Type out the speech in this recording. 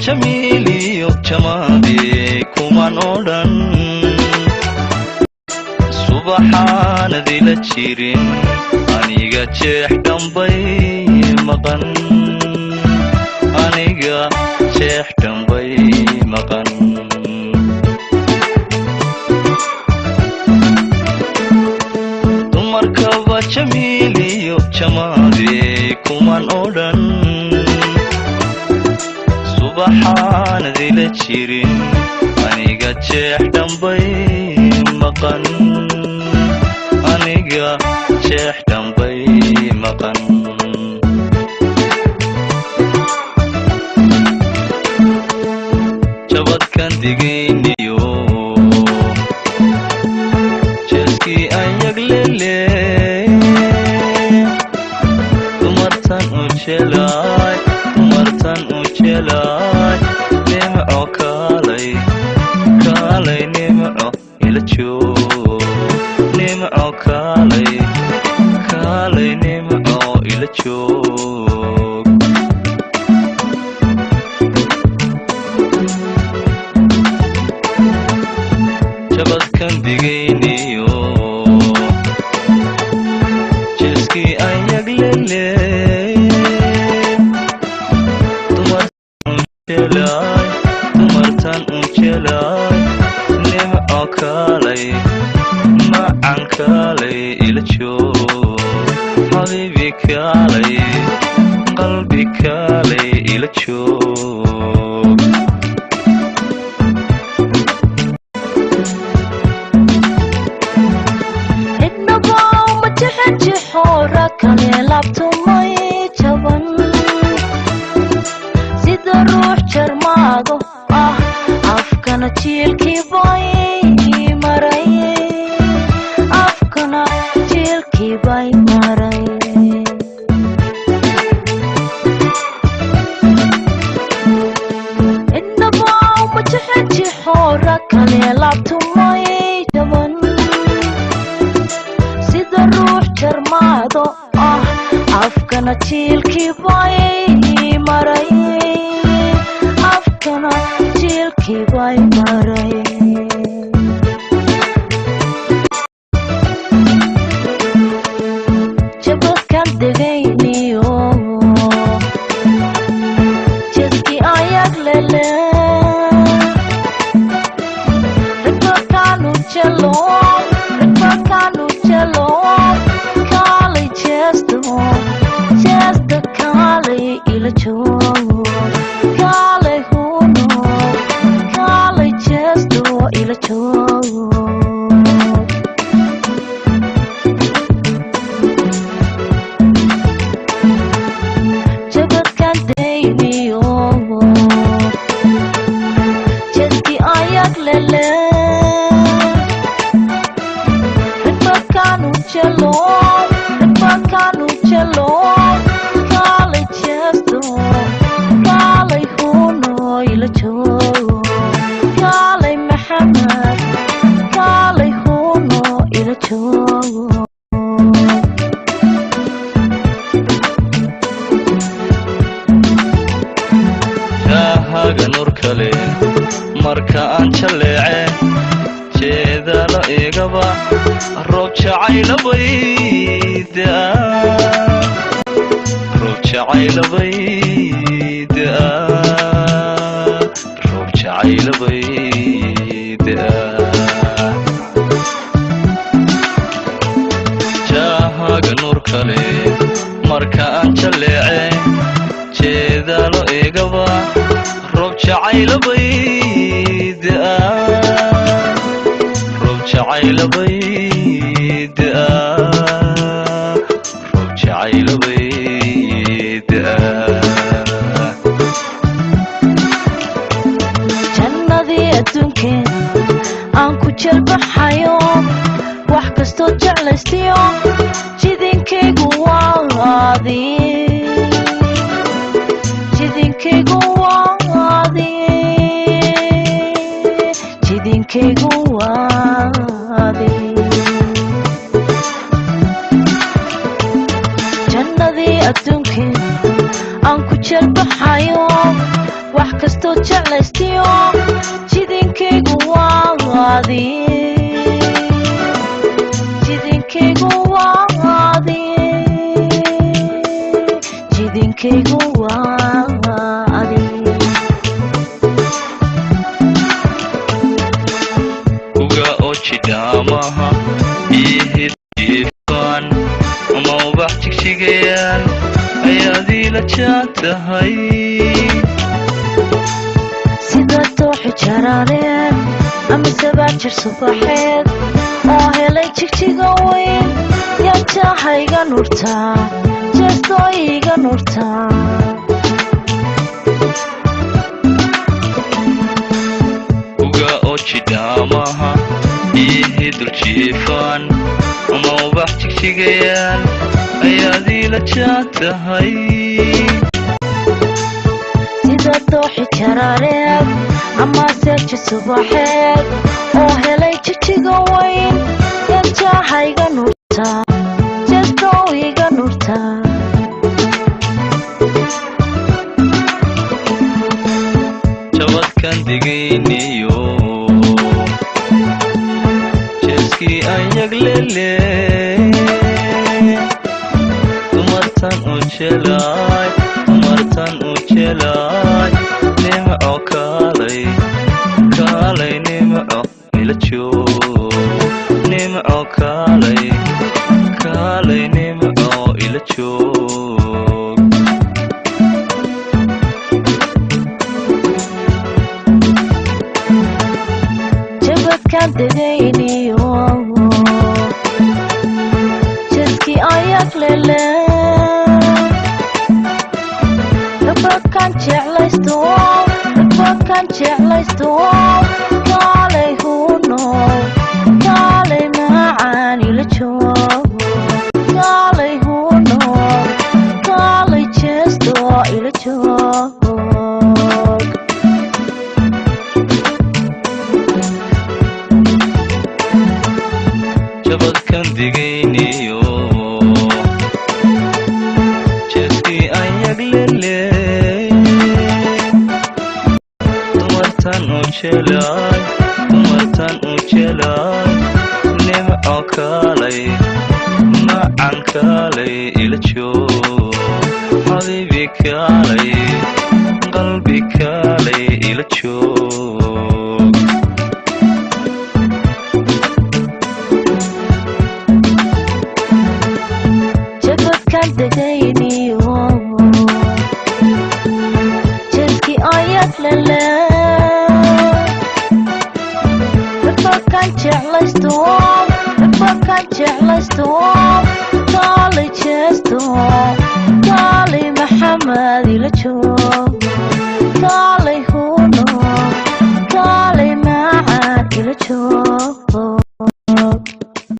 jamiiliyo jamaadii kuman oo dhan subaxaanadii la jirin aniga jeex dhambay maqan aniga jeex dhambay maqan dumarkaba jamiiliyo jamaadii kuman oo dhan subaxaanadii la jirin aniga jeex dhambay maqan aniga jeex dhambay maqan jabadkan digayniyo jeeskii ayag lele dumartan u jelay nimco kaalay nimco ila joog nimco kaalay nimco ila joog jabadkan digayniyo jeeskii ayag lele dumartan u jelay nimco kaalay macan kaalay ila joog xabiibi kaalay qalbi kaalay ila joog idnaba ma jexenjexoora kale laabtumay jaban sida ruux jarmaado ah afkana jiilkii bay maray afkana jiilkii bay maray idnaba ma jexenjexoora kale laabtumay jaban sida ruux jarmaado ah afkana jiilkii bay maray afkana jiilkii bay maray jabadkan degayniyo jeeskii ayag lele ribakanu jelo kaalay jeesto kaalay ila joog kaalay huno kaalay jeesto ila joog jabadkan degayniyo jeeskii ayag lele ribakanu jelo kaalay jeesto kaalay huno ila joog kaalay maxamed kaalay huno ila joog jaahaga nur kale marka aan jaleece jeedalo igaba roob jacaylabayda roob jacaylabayda roob jacaylabayda jaahaga nur kale marka aan jaleece jeedalo igaba roob jacaylabayda roob jacaylabayda roob jacaylabayda jannadii adduunkeen aan ku jalbaxayo wax kastoo jeclaystiyo jidinkaygu waadi jidinkaygu waadi jidinkaygu waadi jannadii adduunkeen aan ku jalbaxayo wax wax kastoo jeclaystiyo jidinkaygu waadi jidinkaygu waadi jidinkaygu waadi uga oo jidhaamaha iyo hidifaan ama ubax jigjigayaan ayaad ila jaan tahay sida tooxi jaraareed ama sabaajir subaxeed oo helay jigjiga weyn yanjaaha iga nurtaa jeestoo iga nurtaa uga oo jidhaamaha iyo hidul jiifaan ama ubax jigjigayaan ayaad ila jaan tahay sida tooxi jaraareed ama seeji subaxeed oo helay jigjiga weyn yanjaaha iga nurtaa jeestoo iga nurtaa jabadkan degayniyo jeeskii aan yaglele dumartan u jelaay nimco kaalay nimco ila joog nimco kaalay nimco ila joog jabadkan degayniyo jeeskii aan yaglele Rabakan jeclaysto kaalay huno kaalay macaan ila joog kaalay huno kaalay jeesto ila joog jabadkan degayniyo jeeskii aan yaglele dumartan u jelaay nimco kaalay macan kaalay ila joog xabiibi kaalay qalbi kaalay ila joog jabadkan degayniyo jeeskii aan yaglele Rabakan jeclaysto